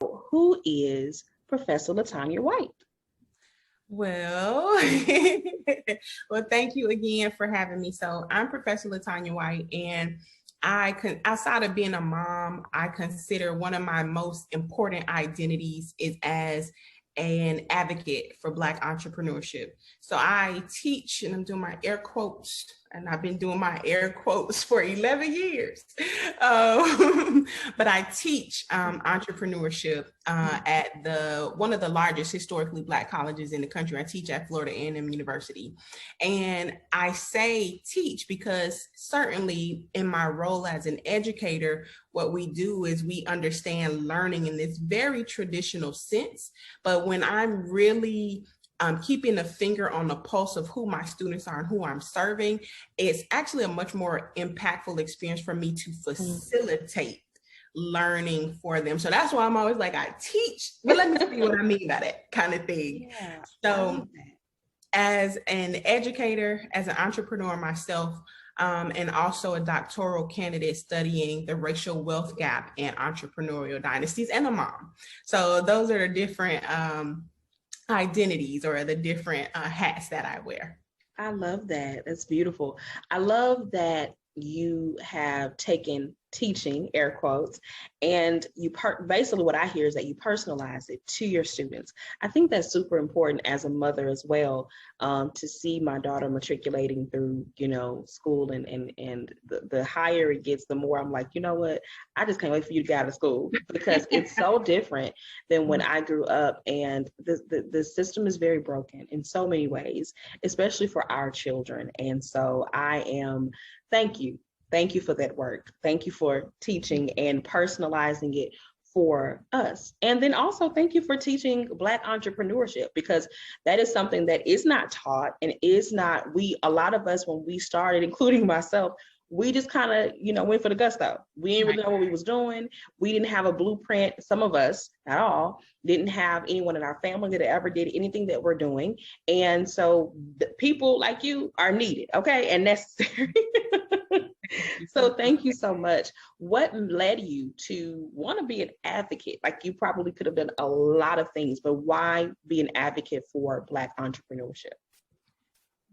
Who is Professor LaTanya White? Well, well, thank you again for having me. So I'm Professor LaTanya White, and outside of being a mom, I consider one of my most important identities is as an advocate for Black entrepreneurship. So I teach, and I'm doing my air quotes, and I've been doing my air quotes for 11 years. But I teach entrepreneurship at one of the largest historically Black colleges in the country. I teach at Florida A&M University. And I say teach because certainly in my role as an educator, what we do is we understand learning in this very traditional sense. But when I'm really keeping a finger on the pulse of who my students are and who I'm serving, it's actually a much more impactful experience for me to facilitate learning for them. So that's why I'm always like, I teach, but let me see what I mean by that kind of thing. Yeah, so as an educator, as an entrepreneur myself, and also a doctoral candidate studying the racial wealth gap in entrepreneurial dynasties, and a mom. So those are the different identities or the different hats that I wear. I love that. That's beautiful. I love that you have taken teaching, air quotes, and you basically what I hear is that you personalize it to your students. I think that's super important as a mother as well, to see my daughter matriculating through, school, and the higher it gets, the more I'm like, you know what, I just can't wait for you to get out of school, because it's so different than when I grew up, and the system is very broken in so many ways, especially for our children. And so Thank you for that work. Thank you for teaching and personalizing it for us. And then also thank you for teaching Black entrepreneurship, because that is something that is not taught and is not, a lot of us, when we started, including myself, we just kind of, went for the gusto. We didn't really know what we was doing. We didn't have a blueprint. Some of us, not all, didn't have anyone in our family that ever did anything that we're doing. And so people like you are needed, okay, and necessary. So thank you so much. What led you to want to be an advocate? Like, you probably could have done a lot of things, but why be an advocate for Black entrepreneurship?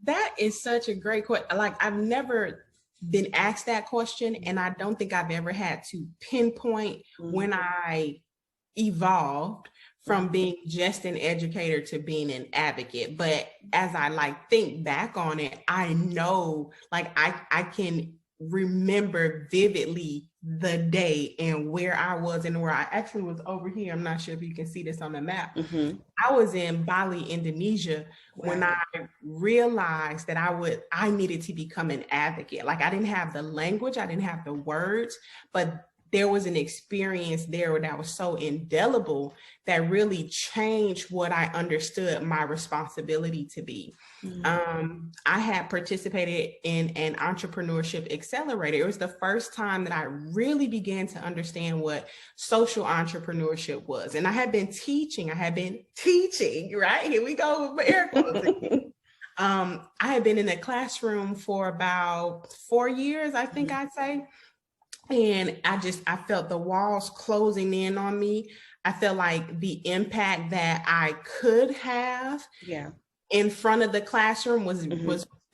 That is such a great question. Like, I've never been asked that question, and I don't think I've ever had to pinpoint when I evolved from being just an educator to being an advocate. But as I think back on it, I know, I can remember vividly the day and where I was, and where I actually was over here. I'm not sure if you can see this on the map. I was in Bali, Indonesia, when I realized that I needed to become an advocate. Like, I didn't have the language, I didn't have the words, but there was an experience there that was so indelible that really changed what I understood my responsibility to be. I had participated in an entrepreneurship accelerator. It was the first time that I really began to understand what social entrepreneurship was. And I had been teaching, right? Here we go with air quotes. I had been in the classroom for about 4 years, I think I'd say. And I felt the walls closing in on me. I felt like the impact that I could have in front of the classroom was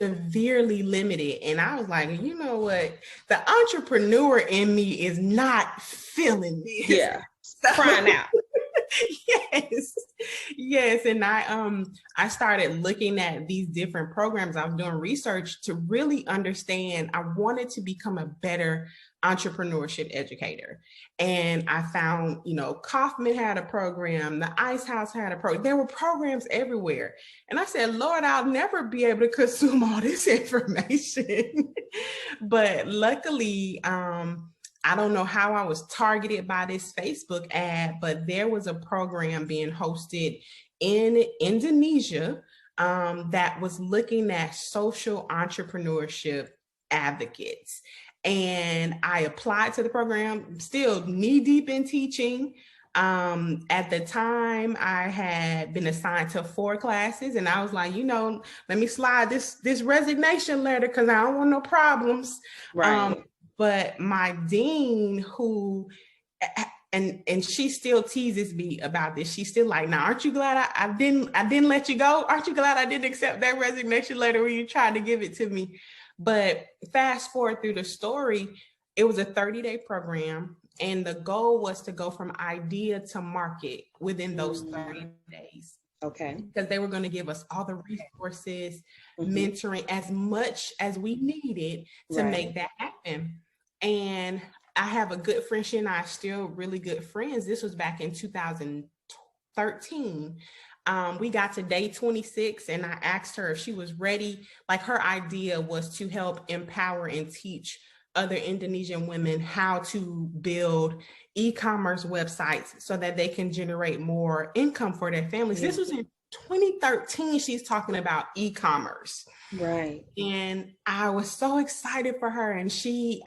severely limited. And I was like, you know what? The entrepreneur in me is not feeling this. Yeah, crying out. Yes. And I started looking at these different programs. I was doing research to really understand. I wanted to become a better entrepreneurship educator. And I found, Kaufman had a program, the Ice House had a program. There were programs everywhere. And I said, Lord, I'll never be able to consume all this information. But luckily, I don't know how I was targeted by this Facebook ad, but there was a program being hosted in Indonesia that was looking at social entrepreneurship advocates. And I applied to the program, still knee deep in teaching. At the time, I had been assigned to 4 classes, and I was like, let me slide this resignation letter because I don't want no problems. Right. But my dean, who and she still teases me about this. She's still like, now, aren't you glad I didn't let you go? Aren't you glad I didn't accept that resignation letter when you tried to give it to me? But fast forward through the story, it was a 30-day program. And the goal was to go from idea to market within those 30 days. Okay. Because they were going to give us all the resources, mentoring, as much as we needed to make that happen. And I have a good friend. She and I are still really good friends. This was back in 2013. We got to day 26 and I asked her if she was ready. Like, her idea was to help empower and teach other Indonesian women how to build e-commerce websites so that they can generate more income for their families. This was in 2013. She's talking about e-commerce. Right. And I was so excited for her. And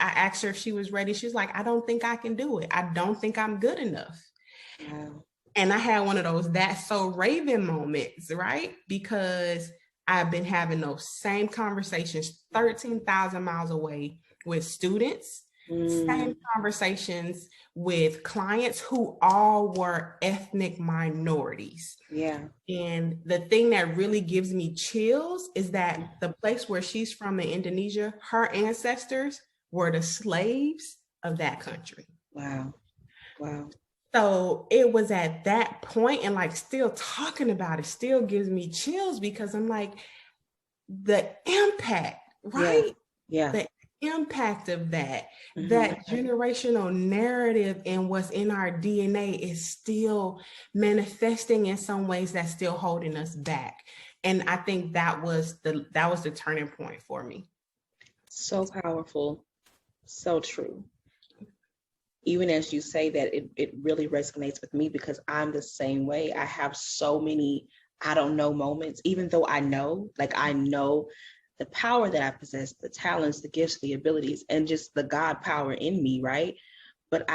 I asked her if she was ready. She's like, I don't think I can do it. I don't think I'm good enough. Wow. And I had one of those "that's so Raven" moments, right? Because I've been having those same conversations 13,000 miles away with students, same conversations with clients who all were ethnic minorities. Yeah. And the thing that really gives me chills is that the place where she's from in Indonesia, her ancestors were the slaves of that country. Wow. Wow. So it was at that point, and like still talking about it still gives me chills, because I'm like, the impact, right? Yeah. The impact of that generational narrative and what's in our DNA is still manifesting in some ways that's still holding us back. And I think that was the turning point for me. So powerful. So true. Even as you say that, it really resonates with me, because I'm the same way. I have so many I don't know moments, even though I know the power that I possess, the talents, the gifts, the abilities, and just the God power in me, right? But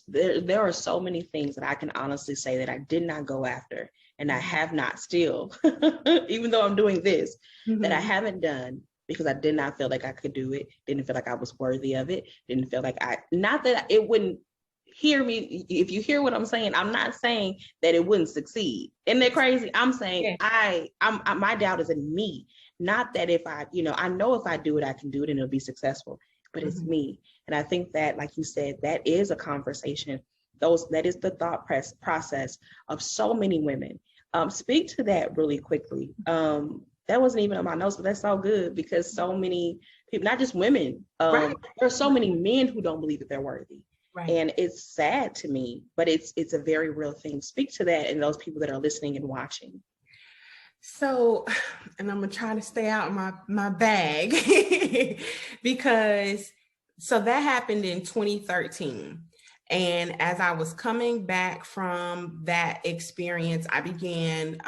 there are so many things that I can honestly say that I did not go after, and I have not still, even though I'm doing this, that I haven't done because I did not feel like I could do it, didn't feel like I was worthy of it, didn't feel like not that it wouldn't hear me. If you hear what I'm saying, I'm not saying that it wouldn't succeed. Isn't that crazy? I'm saying my doubt is in me. Not that if I know if I do it, I can do it and it'll be successful, but it's me. And I think that, like you said, that is a conversation. That is the thought process of so many women. Speak to that really quickly. That wasn't even on my notes, but that's so good, because so many people, not just women, there are so many men who don't believe that they're worthy. Right. And it's sad to me, but it's a very real thing. Speak to that and those people that are listening and watching. So, and I'm gonna try to stay out of my bag because that happened in 2013. And as I was coming back from that experience, I began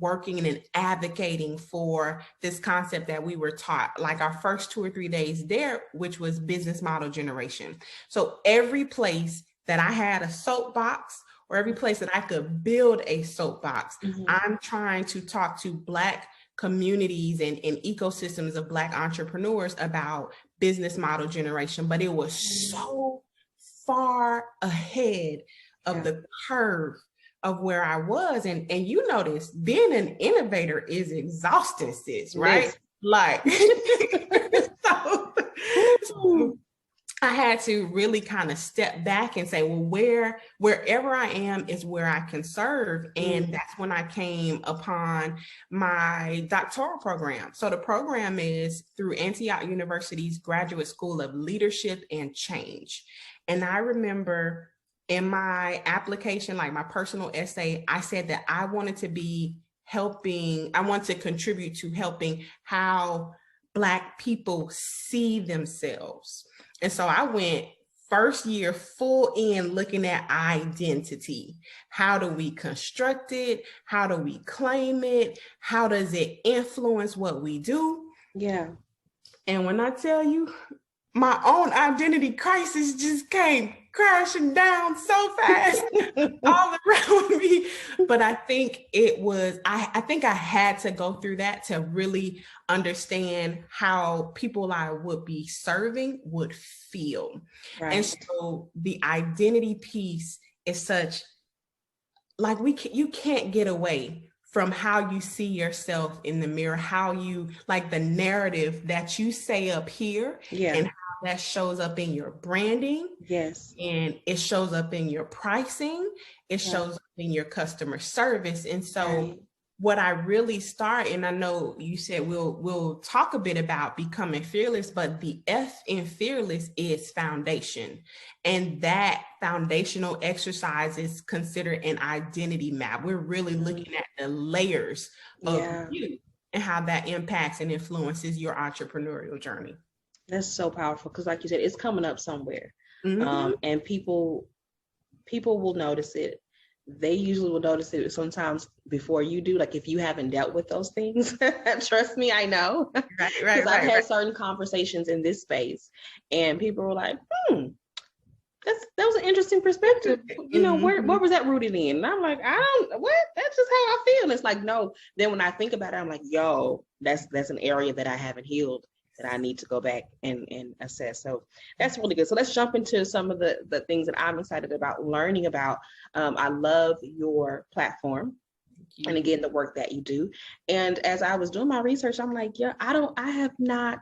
working and advocating for this concept that we were taught, like our first 2 or 3 days there, which was business model generation. So every place that I had a soapbox, or every place that I could build a soapbox, I'm trying to talk to Black communities and ecosystems of Black entrepreneurs about business model generation. But it was so far ahead of the curve of where I was. And you notice being an innovator is exhausting, sis, right? Yes. Like, so I had to really kind of step back and say, well, wherever I am is where I can serve. And that's when I came upon my doctoral program. So the program is through Antioch University's Graduate School of Leadership and Change. And I remember in my application, like my personal essay, I said that I wanted to contribute to helping how Black people see themselves. And so I went first year full in looking at identity. How do we construct it? How do we claim it? How does it influence what we do? Yeah. And when I tell you, my own identity crisis just came crashing down so fast all around me. But I think it was, I think I had to go through that to really understand how people I would be serving would feel. Right. And so the identity piece is such, like you can't get away from how you see yourself in the mirror, how you, like the narrative that you say up here, and how that shows up in your branding. Yes. And it shows up in your pricing, it shows up in your customer service. And so what I really start, and I know you said we'll talk a bit about becoming fearless, but the F in fearless is foundation. And that foundational exercise is considered an identity map. We're really looking at the layers of you and how that impacts and influences your entrepreneurial journey. That's so powerful, because like you said, it's coming up somewhere. And people will notice it. They usually will notice it sometimes before you do. Like if you haven't dealt with those things, trust me, I know. Because I've had certain conversations in this space, and people were like, that was an interesting perspective. You know, what was that rooted in? And I'm like, what? That's just how I feel. And it's like, no. Then when I think about it, I'm like, yo, that's an area that I haven't healed, that I need to go back and assess. So that's really good. So let's jump into some of the things that I'm excited about learning about. I love your platform, and again, the work that you do. And as I was doing my research, I'm like, I have not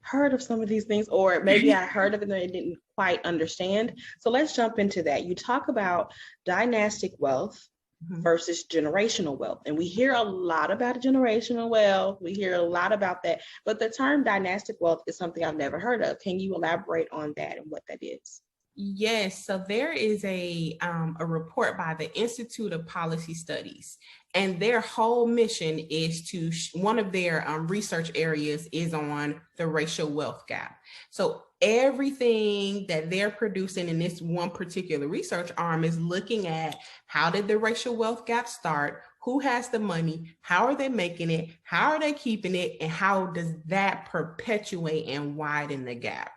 heard of some of these things, or maybe I heard of it and I didn't quite understand. So let's jump into that. You talk about dynastic wealth versus generational wealth. And we hear a lot about generational wealth. We hear a lot about that, but the term dynastic wealth is something I've never heard of. Can you elaborate on that and what that is? Yes, so there is a report by the Institute of Policy Studies, and their whole mission is to, one of their research areas is on the racial wealth gap. So everything that they're producing in this one particular research arm is looking at how did the racial wealth gap start, who has the money, how are they making it, how are they keeping it, and how does that perpetuate and widen the gap.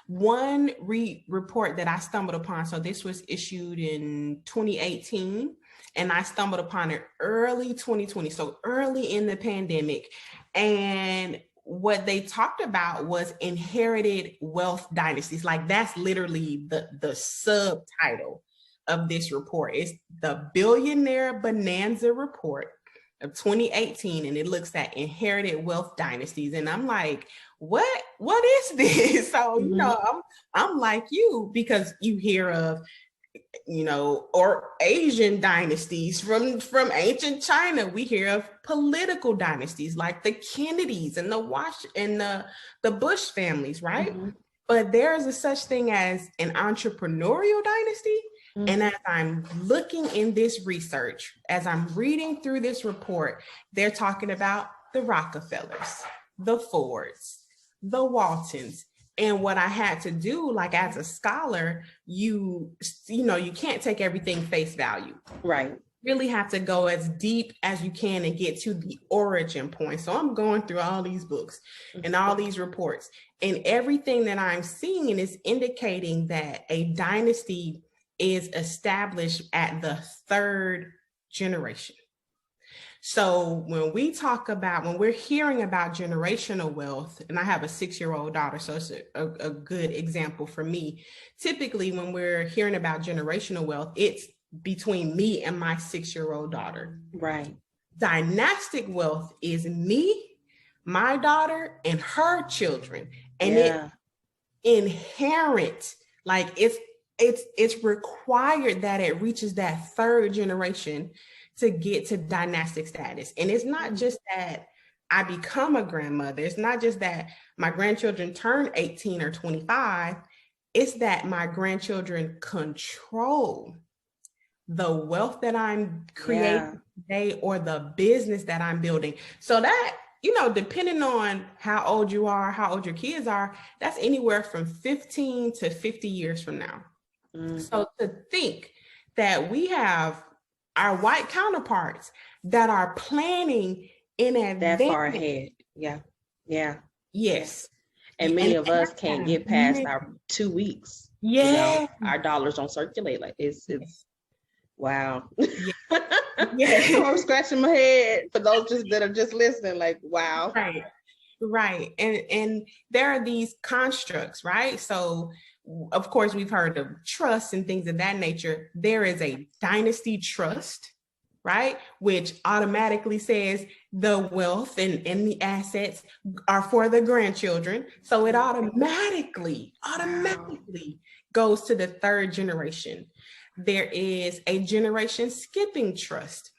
One report that I stumbled upon, so this was issued in 2018, and I stumbled upon it early 2020, so early in the pandemic. And what they talked about was inherited wealth dynasties. Like that's literally the subtitle of this report. It's the Billionaire Bonanza Report of 2018, and it looks at inherited wealth dynasties. And I'm like, what is this? So, you know, I'm like you, because you hear of, you know, or Asian dynasties from ancient China. We hear of political dynasties like the Kennedys and the Bush families, right? But there is a such thing as an entrepreneurial dynasty. And as I'm looking in this research, as I'm reading through this report, they're talking about the Rockefellers, the Fords, the Waltons. And what I had to do, like as a scholar, you know, you can't take everything face value. Right. Really have to go as deep as you can and get to the origin point. So I'm going through all these books and all these reports, and everything that I'm seeing is indicating that a dynasty is established at the third generation. So when we're hearing about generational wealth, and I have a 6-year-old daughter, so it's a good example for me. Typically, when we're hearing about generational wealth, it's between me and my 6-year-old daughter. Right. Dynastic wealth is me, my daughter, and her children. And it inherent, like it's required that it reaches that third generation to get to dynastic status. And it's not just that I become a grandmother. It's not just that my grandchildren turn 18 or 25. It's that my grandchildren control the wealth that I'm creating today, or the business that I'm building. So that, you know, depending on how old you are, how old your kids are, that's anywhere from 15 to 50 years from now. So to think that we have our white counterparts that are planning in advance. That far ahead. Yeah. Yes. And many of us can't get past our 2 weeks. Yeah. You know, our dollars don't circulate. Like it's Wow. Yeah. Yeah. I'm scratching my head for those that are just listening, like, wow. Right. Right. And there are these constructs, right? So of course we've heard of trust and things of that nature. There is a dynasty trust, right? Which automatically says the wealth and the assets are for the grandchildren. So it automatically goes to the third generation. There is a generation skipping trust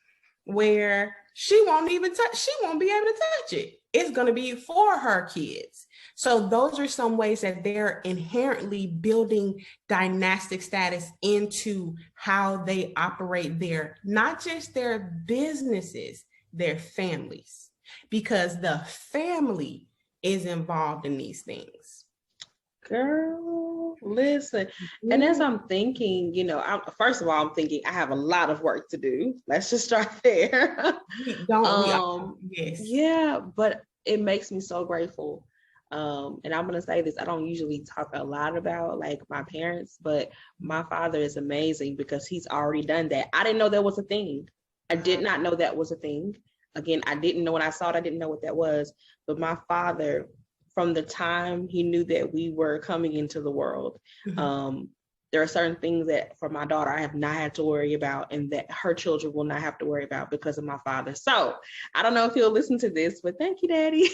where she won't be able to touch it. It's going to be for her kids. So those are some ways that they're inherently building dynastic status into how they operate not just their businesses, their families, because the family is involved in these things. Girl, listen. And as I'm thinking, first of all, I'm thinking I have a lot of work to do. Let's just start there. Yes. Yeah, but it makes me so grateful. And I'm gonna say this, I don't usually talk a lot about like my parents, but my father is amazing because he's already done that. I didn't know that was a thing. I did not know that was a thing. Again, I didn't know when I saw it, I didn't know what that was. But my father, from the time he knew that we were coming into the world, there are certain things that for my daughter, I have not had to worry about and that her children will not have to worry about because of my father. So I don't know if he'll listen to this, but thank you, Daddy,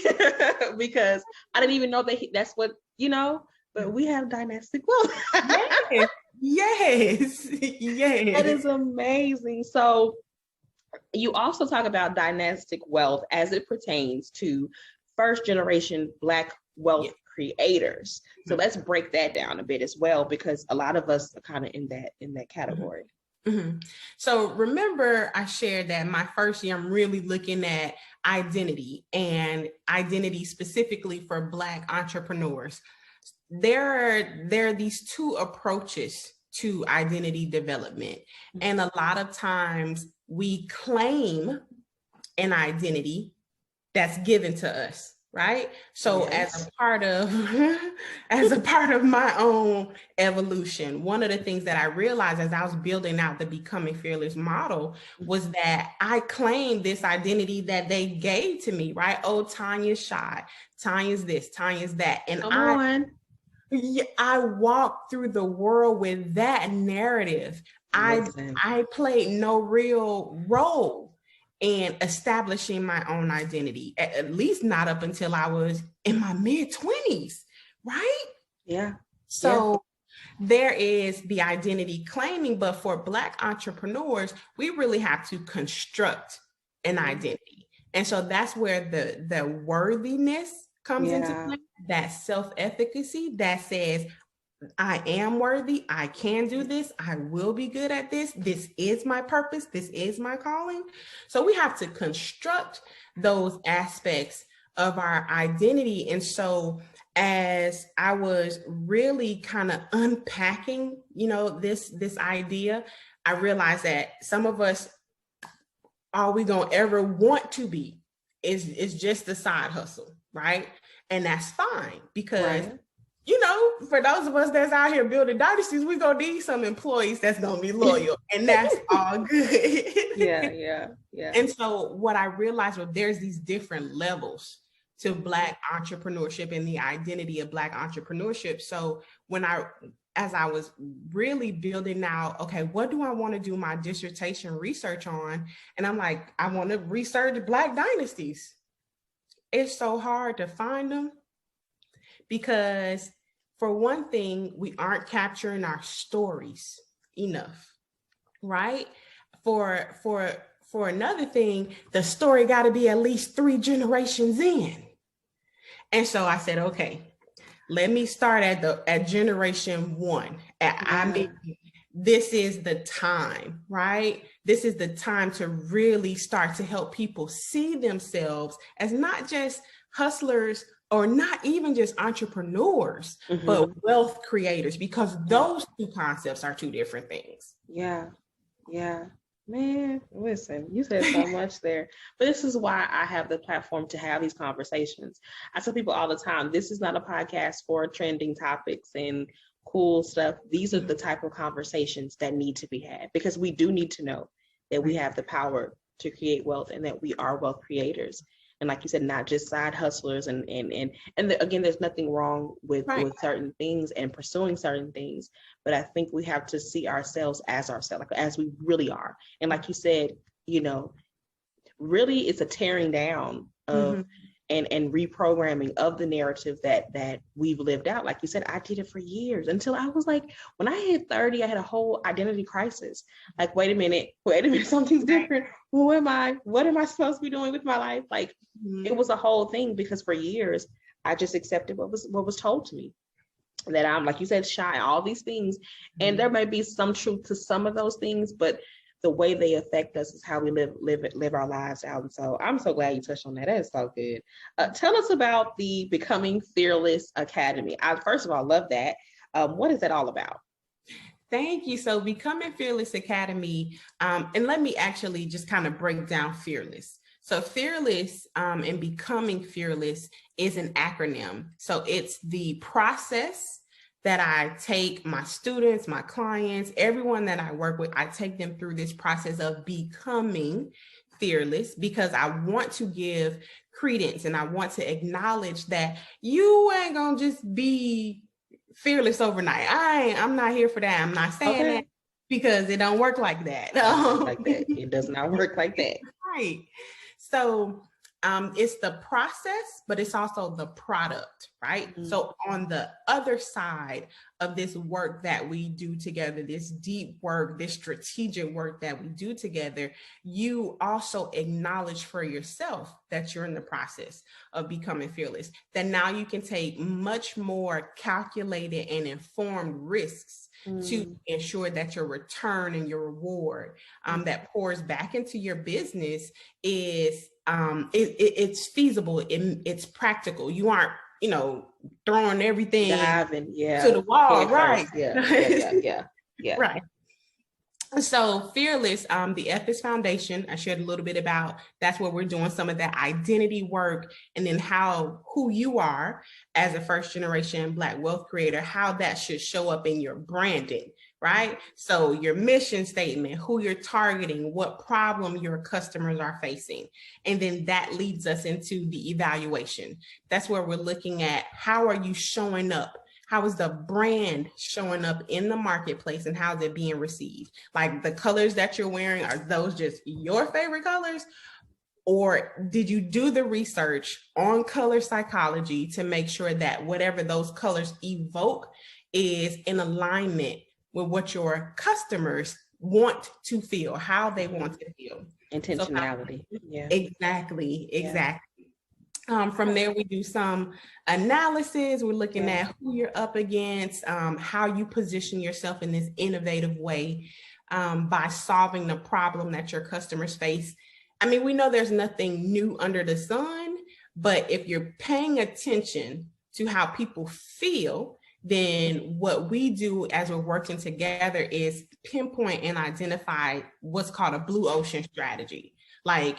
because I didn't even know that's what, but we have dynastic wealth. Yes. That is amazing. So you also talk about dynastic wealth as it pertains to first generation Black wealth creators. So let's break that down a bit as well, because a lot of us are kind of in that category. So remember I shared that my first year, I'm really looking at identity and identity specifically for Black entrepreneurs. There are these two approaches to identity development. And a lot of times we claim an identity that's given to us, right? So as a part of my own evolution, one of the things that I realized as I was building out the Becoming Fearless model was that I claimed this identity that they gave to me, right? Oh, Tanya's shy, Tanya's this, Tanya's that. And I walked through the world with that narrative. I played no real role in establishing my own identity, at least not up until I was in my mid-20s, right? Yeah. So there is the identity claiming, but for Black entrepreneurs, we really have to construct an identity. And so that's where the worthiness comes into play, that self-efficacy that says, I am worthy, I can do this, I will be good at this, this is my purpose, this is my calling. So we have to construct those aspects of our identity. And so as I was really kind of unpacking, this idea, I realized that some of us, all we gonna ever want to be is just a side hustle, right? And that's fine because for those of us that's out here building dynasties, we're gonna need some employees that's gonna be loyal, and that's all good. Yeah. And so what I realized was there's these different levels to Black entrepreneurship and the identity of Black entrepreneurship. So as I was really building out, okay, what do I want to do my dissertation research on? And I'm like, I want to research Black dynasties. It's so hard to find them because, for one thing, we aren't capturing our stories enough, right? For another thing, the story got to be at least 3 generations in. And so I said, okay, let me start at generation 1. I mean, this is the time, right? This is the time to really start to help people see themselves as not just hustlers or not even just entrepreneurs, but wealth creators, because those two concepts are two different things. Yeah. Man, listen, you said so much there. But this is why I have the platform to have these conversations. I tell people all the time, this is not a podcast for trending topics and cool stuff. These are the type of conversations that need to be had, because we do need to know that we have the power to create wealth and that we are wealth creators. And like you said, not just side hustlers again, there's nothing wrong with certain things and pursuing certain things, but I think we have to see ourselves, like as we really are. And like you said, you know, really it's a tearing down of and reprogramming of the narrative that we've lived out. Like you said, I did it for years until I was like, when I hit 30, I had a whole identity crisis. Like, wait a minute, something's different. Who am I? What am I supposed to be doing with my life? Like, it was a whole thing, because for years I just accepted what was told to me, that I'm, like you said, shy, all these things. And there may be some truth to some of those things, but the way they affect us is how we live our lives out. And so I'm so glad you touched on that. That is so good. Tell us about the Becoming Fearless Academy. I, first of all, love that. What is that all about? Thank you. So Becoming Fearless Academy, and let me actually just kind of break down fearless. So fearless and becoming fearless is an acronym. So it's the process that I take my students, my clients, everyone that I work with, I take them through this process of becoming fearless, because I want to give credence and I want to acknowledge that you ain't gonna just be fearless overnight. I'm not here for that. I'm not saying that, because it don't work like that. It does not work like that. Right. So it's the process, but it's also the product, right? So on the other side of this work that we do together, this deep work, this strategic work that we do together, you also acknowledge for yourself that you're in the process of becoming fearless, that now you can take much more calculated and informed risks to ensure that your return and your reward that pours back into your business is it's feasible, it's practical. You aren't, throwing everything to the wall, right? Yeah. Right. So Fearless, the Ethics Foundation, I shared a little bit about, that's where we're doing some of that identity work, and then who you are as a first generation Black wealth creator, how that should show up in your branding, right? So your mission statement, who you're targeting, what problem your customers are facing. And then that leads us into the evaluation. That's where we're looking at, how are you showing up? How is the brand showing up in the marketplace, and how is it being received? Like, the colors that you're wearing, are those just your favorite colors? Or did you do the research on color psychology to make sure that whatever those colors evoke is in alignment with what your customers want to feel, how they want to feel? Intentionality. Exactly. From there, we do some analysis. We're looking at who you're up against, how you position yourself in this innovative way by solving the problem that your customers face. I mean, we know there's nothing new under the sun, but if you're paying attention to how people feel, then what we do as we're working together is pinpoint and identify what's called a blue ocean strategy. Like,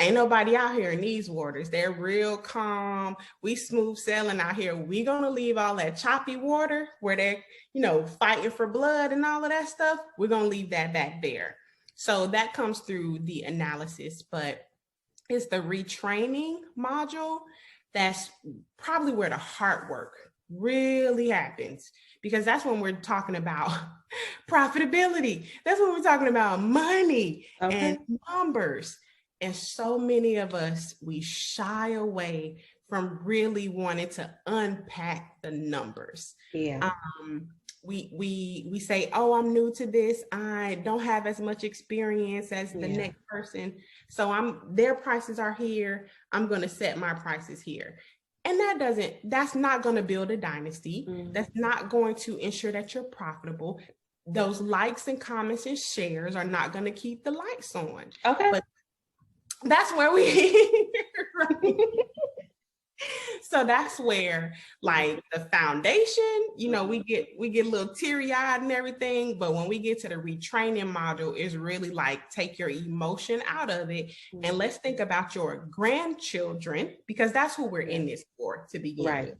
ain't nobody out here in these waters. They're real calm. We smooth sailing out here. We gonna leave all that choppy water where they're, fighting for blood and all of that stuff. We're gonna leave that back there. So that comes through the analysis, but it's the retraining module that's probably where the hard work really happens, because that's when we're talking about profitability. That's when we're talking about money and numbers. And so many of us, we shy away from really wanting to unpack the numbers. We say, oh, I'm new to this. I don't have as much experience as the next person. So their prices are here. I'm going to set my prices here. And that's not going to build a dynasty. That's not going to ensure that you're profitable. Those likes and comments and shares are not going to keep the lights on. But that's where so that's where, like, the foundation, we get a little teary-eyed and everything, but when we get to the retraining module, is really like, take your emotion out of it and let's think about your grandchildren, because that's who we're in this for to begin with.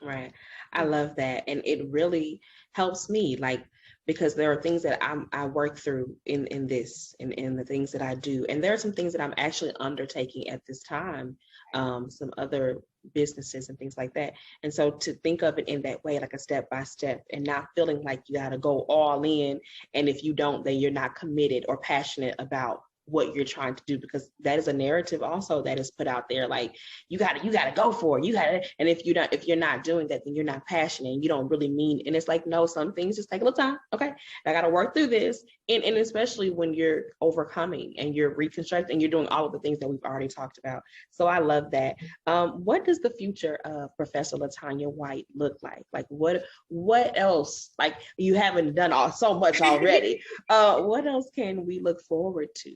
Right. I love that. And it really helps me, like, because there are things that I work through in this and in the things that I do. And there are some things that I'm actually undertaking at this time, some other businesses and things like that. And so to think of it in that way, like a step by step, and not feeling like you got to go all in. And if you don't, then you're not committed or passionate about what you're trying to do, because that is a narrative also that is put out there, like you gotta go for it, you gotta, and if you're not doing that, then you're not passionate and you don't really mean, and it's like, no, some things just take a little time. Okay, I gotta work through this. And especially when you're overcoming and you're reconstructing and you're doing all of the things that we've already talked about. So I love that. What does the future of Professor LaTanya White look like? Like what else, like you haven't done so much already, what else can we look forward to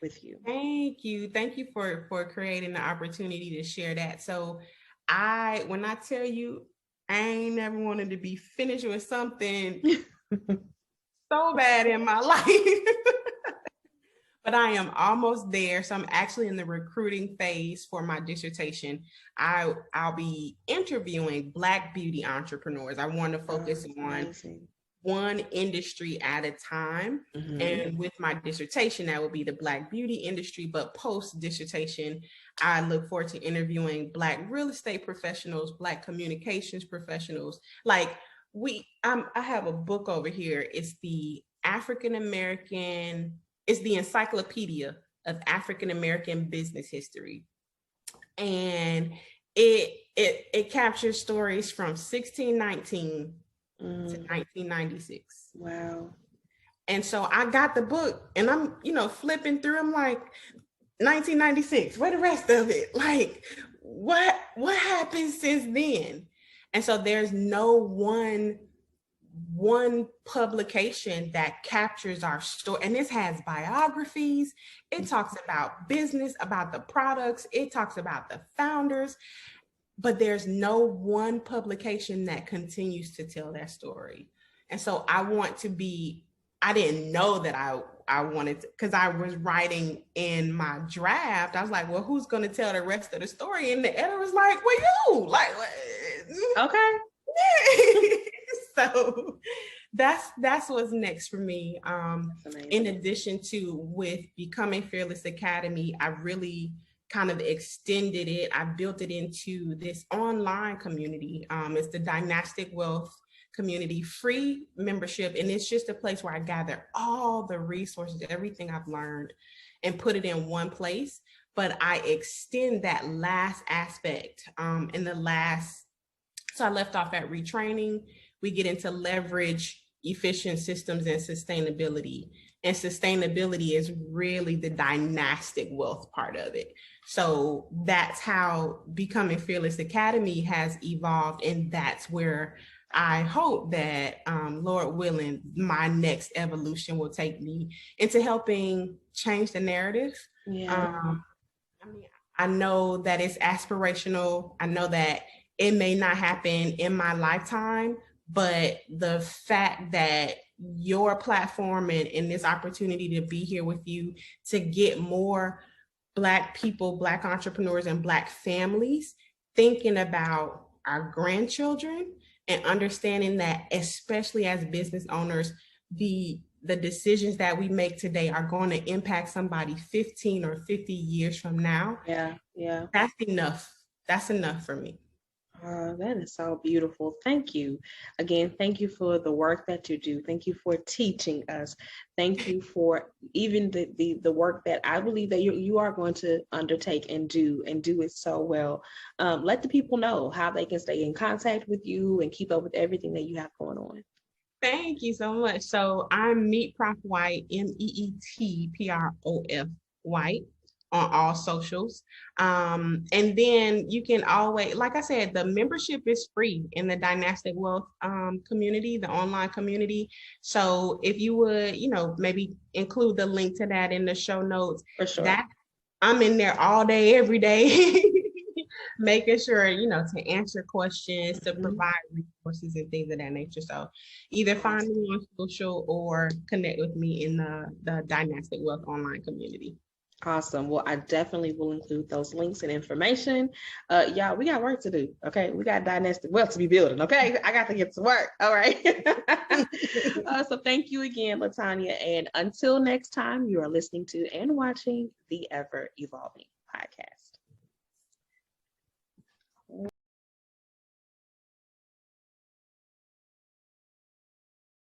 with you? Thank you for creating the opportunity to share that. So when I tell you, I ain't never wanted to be finished with something so bad in my life. But I am almost there. So I'm actually in the recruiting phase for my dissertation. I'll be interviewing Black beauty entrepreneurs. I want to focus on one industry at a time. Mm-hmm. And with my dissertation, that will be the Black beauty industry. But post dissertation, I look forward to interviewing Black real estate professionals, Black communications professionals. Like I have a book over here. It's the Encyclopedia of African American Business History. And it captures stories from 1619 to 1996. Wow. And so I got the book and I'm, flipping through. I'm like, 1996, where the rest of it? Like, what happened since then? And so there's no one publication that captures our story. And this has biographies. It talks about business, about the products. It talks about the founders. But there's no one publication that continues to tell that story. And so I didn't know that I wanted to, because I was writing in my draft. I was like, well, who's going to tell the rest of the story? And the editor was like, well, you. Like, okay. So that's what's next for me. In addition to with Becoming Fearless Academy, I really kind of extended it. I built it into this online community. It's the Dynastic Wealth Community, free membership. And it's just a place where I gather all the resources, everything I've learned, and put it in one place. But I extend that last aspect so I left off at retraining. We get into leverage, efficient systems, and sustainability. And sustainability is really the dynastic wealth part of it. So that's how Becoming Fearless Academy has evolved. And that's where I hope that, Lord willing, my next evolution will take me into helping change the narrative. Yeah. I know that it's aspirational. I know that it may not happen in my lifetime, but the fact that your platform and this opportunity to be here with you to get more Black people, Black entrepreneurs, and Black families thinking about our grandchildren and understanding that, especially as business owners, the decisions that we make today are going to impact somebody 15 or 50 years from now. Yeah. That's enough. That's enough for me. That is so beautiful. Thank you. Again, thank you for the work that you do. Thank you for teaching us. Thank you for even the work that I believe that you are going to undertake and do it so well. Let the people know how they can stay in contact with you and keep up with everything that you have going on. Thank you so much. So I'm Meet Prof White, MEETPROF White, on all socials. And then you can always, like I said, the membership is free in the Dynastic Wealth community, the online community. So if you would, maybe include the link to that in the show notes. For sure. That I'm in there all day, every day, making sure, to answer questions, to provide resources and things of that nature. So either find me on social or connect with me in the Dynastic Wealth online community. Awesome. Well, I definitely will include those links and information. Y'all, we got work to do. Okay. We got dynastic wealth to be building. Okay. I got to get to work. All right. So thank you again, LaTanya. And until next time, you are listening to and watching the Ever Evolving Podcast.